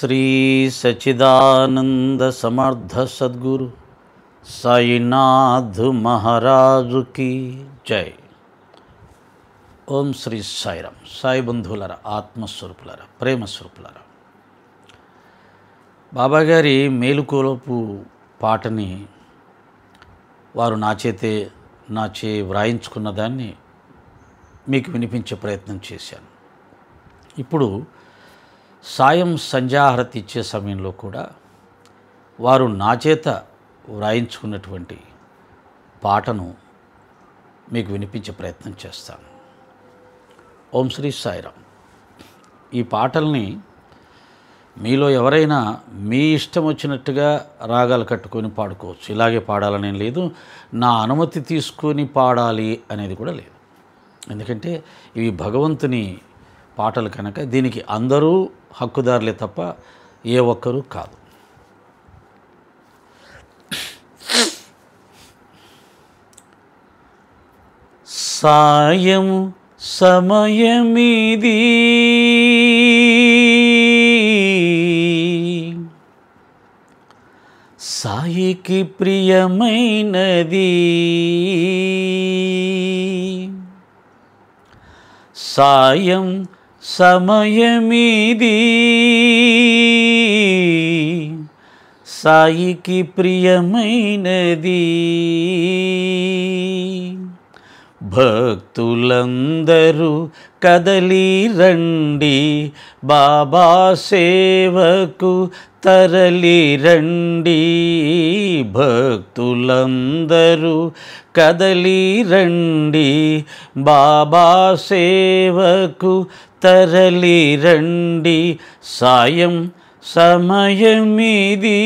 శ్రీ సచిదానంద సమర్థ సద్గురు సాయినాథ్ మహారాజుకి జై. ఓం శ్రీ సాయిరామ్. సాయి బంధువులరా, ఆత్మస్వరూపులరా, ప్రేమస్వరూపులరా, బాబాగారి మేలుకోలపు పాటని వారు నాచే వ్రాయించుకున్న దాన్ని మీకు వినిపించే ప్రయత్నం చేశాను. ఇప్పుడు సాయం సంధ్యాహారతి ఇచ్చే సమయంలో కూడా వారు నా చేత వ్రాయించుకున్నటువంటి పాటను మీకు వినిపించే ప్రయత్నం చేస్తాను. ఓం శ్రీ సాయిరామ్. ఈ పాటల్ని మీలో ఎవరైనా మీ ఇష్టం వచ్చినట్టుగా రాగాలు కట్టుకొని పాడుకోవచ్చు. ఇలాగే పాడాలనేం లేదు, నా అనుమతి తీసుకొని పాడాలి అనేది కూడా లేదు. ఎందుకంటే ఇవి భగవంతుని పాటలు కనుక దీనికి అందరూ హక్కుదారులే తప్ప ఏ ఒక్కరూ కాదు. సాయం సమయమిది, సాయికి ప్రియమైనది, సాయం సమయమిది, సాయికి ప్రియమైనది. భక్తులందరూ కదలి రండి, బాబా సేవకు తరలి రండి. భక్తులందరూ కదలి రండి, బాబా సేవకు తరలి రండి. సాయం సమయమిది,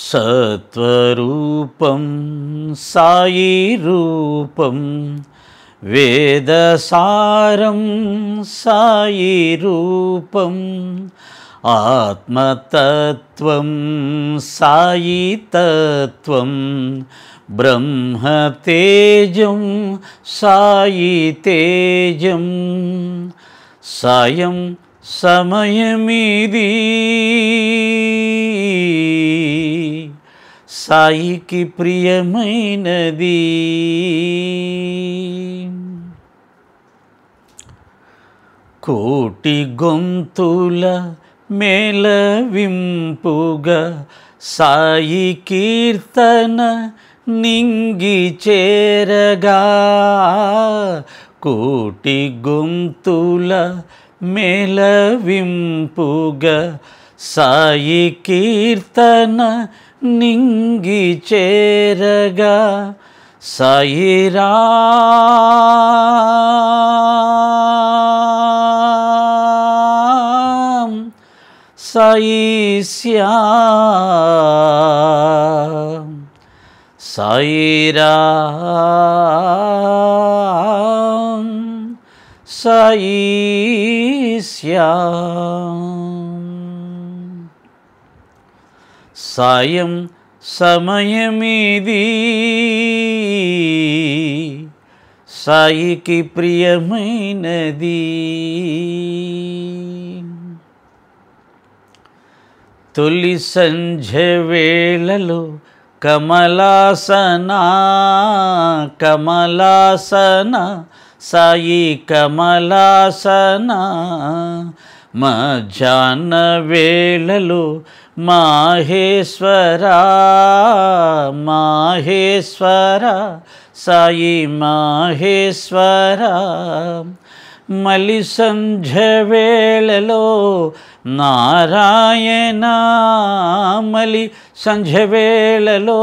సత్వరూపం సాయి రూపం, వేదసారం సాయి రూపం, ఆత్మతత్వం సాయి తత్వం, బ్రహ్మతేజం సాయి తేజం. సాయం సమయమిది, సాయికి ప్రియమైనది. కోటి గొంతుల మేళవింపుగా సాయి కీర్తన నింగి చేరగా. కోటి గొంతుల మేళవింపుగా సాయి కీర్తన నింగి చేరగా. సాయిరామ్ సాయి శ్యామ్, సాయిరామ్ సాయి శ్యామ్. సాయం సమయమిది, సాయికి ప్రియమైనది. తొలి సంధ్య వేళలో కమలాసన కమలాసన సాయి కమలాసన. మధ్యాహ్న వేళలో మాహేశ్వర మాహేశ్వర సాయి మాహేశ్వర. మలి సంధ్య వేళలో నారాయణ, మలి సంధ్య వేళలో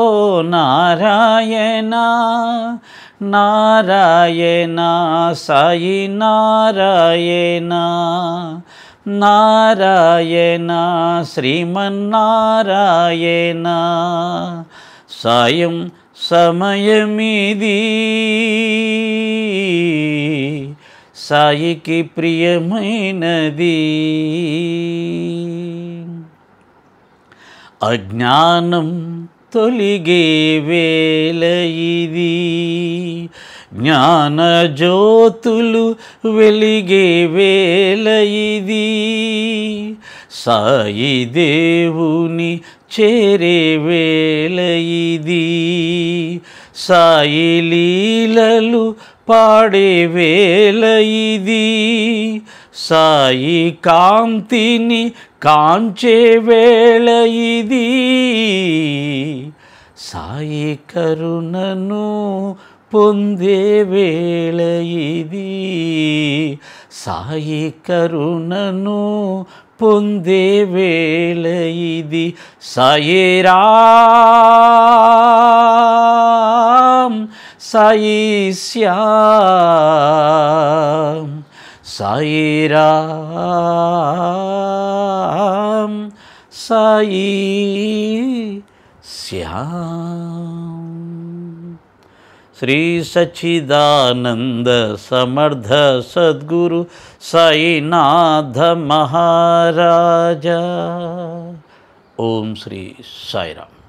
నారాయణ నారాయణ సాయి నారాయణ నారాయణ శ్రీమన్నారాయణ. సాయం సమయమిది, సాయికి ప్రియమైనది. అజ్ఞానం తొలిగే వేళ ఇది, జ్ఞానజ్యోతులు వెలిగే వేళ ఇది, సాయి దేవుని చేరే వేళ ఇది, సాయి లీలలు పాడే వేళ ఇది, సాయి కాంతిని కాంచే వేళ ఇది, సాయి కరుణను పొందే వేళ ఇది, సాయి కరుణను పొందే వేళ ఇది. సాయి రామ్ సాయి శ్యామ్, సాయి రామ్ సాయి శ్యామ్. శ్రీ సచ్చిదానంద సమర్థ సద్గురు సాయినాథ మహారాజా. ఓం శ్రీ సాయిరామ్.